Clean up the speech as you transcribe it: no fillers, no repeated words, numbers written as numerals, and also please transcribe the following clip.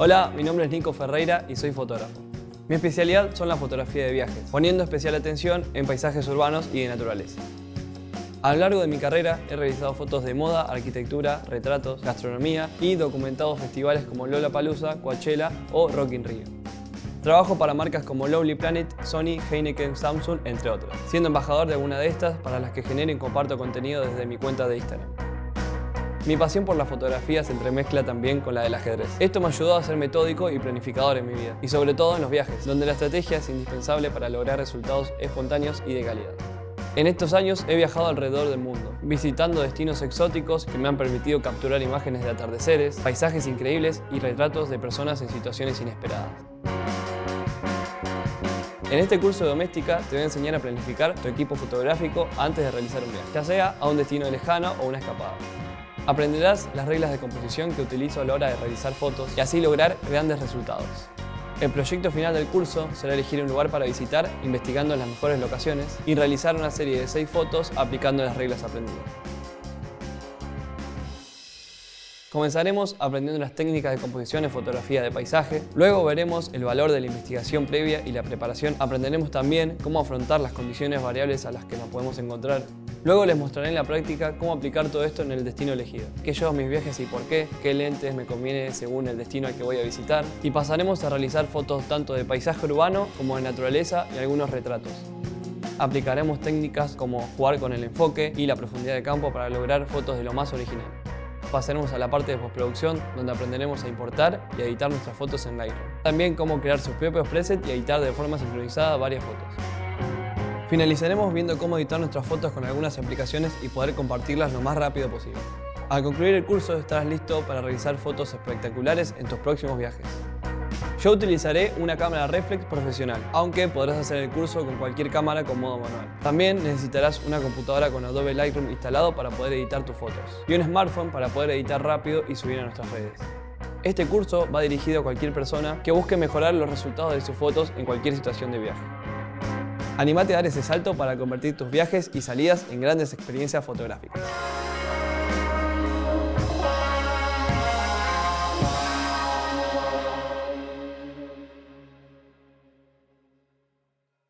Hola, mi nombre es Nico Ferreira y soy fotógrafo. Mi especialidad son la fotografía de viajes, poniendo especial atención en paisajes urbanos y de naturaleza. A lo largo de mi carrera he realizado fotos de moda, arquitectura, retratos, gastronomía y documentado festivales como Lollapalooza, Coachella o Rock in Rio. Trabajo para marcas como Lonely Planet, Sony, Heineken, Samsung, entre otras, siendo embajador de alguna de estas para las que genero y comparto contenido desde mi cuenta de Instagram. Mi pasión por la fotografía se entremezcla también con la del ajedrez. Esto me ayudó a ser metódico y planificador en mi vida, y sobre todo en los viajes, donde la estrategia es indispensable para lograr resultados espontáneos y de calidad. En estos años he viajado alrededor del mundo, visitando destinos exóticos que me han permitido capturar imágenes de atardeceres, paisajes increíbles y retratos de personas en situaciones inesperadas. En este curso de doméstica te voy a enseñar a planificar tu equipo fotográfico antes de realizar un viaje, ya sea a un destino lejano o una escapada. Aprenderás las reglas de composición que utilizo a la hora de realizar fotos y así lograr grandes resultados. El proyecto final del curso será elegir un lugar para visitar, investigando las mejores locaciones y realizar una serie de 6 fotos aplicando las reglas aprendidas. Comenzaremos aprendiendo las técnicas de composición en fotografía de paisaje, luego veremos el valor de la investigación previa y la preparación, aprenderemos también cómo afrontar las condiciones variables a las que nos podemos encontrar. Luego les mostraré en la práctica cómo aplicar todo esto en el destino elegido, qué llevo a mis viajes y por qué lentes me conviene según el destino al que voy a visitar, y pasaremos a realizar fotos tanto de paisaje urbano como de naturaleza y algunos retratos. Aplicaremos técnicas como jugar con el enfoque y la profundidad de campo para lograr fotos de lo más original. Pasaremos a la parte de postproducción, donde aprenderemos a importar y a editar nuestras fotos en Lightroom. También cómo crear sus propios presets y editar de forma sincronizada varias fotos. Finalizaremos viendo cómo editar nuestras fotos con algunas aplicaciones y poder compartirlas lo más rápido posible. Al concluir el curso estarás listo para realizar fotos espectaculares en tus próximos viajes. Yo utilizaré una cámara reflex profesional, aunque podrás hacer el curso con cualquier cámara con modo manual. También necesitarás una computadora con Adobe Lightroom instalado para poder editar tus fotos y un smartphone para poder editar rápido y subir a nuestras redes. Este curso va dirigido a cualquier persona que busque mejorar los resultados de sus fotos en cualquier situación de viaje. Anímate a dar ese salto para convertir tus viajes y salidas en grandes experiencias fotográficas.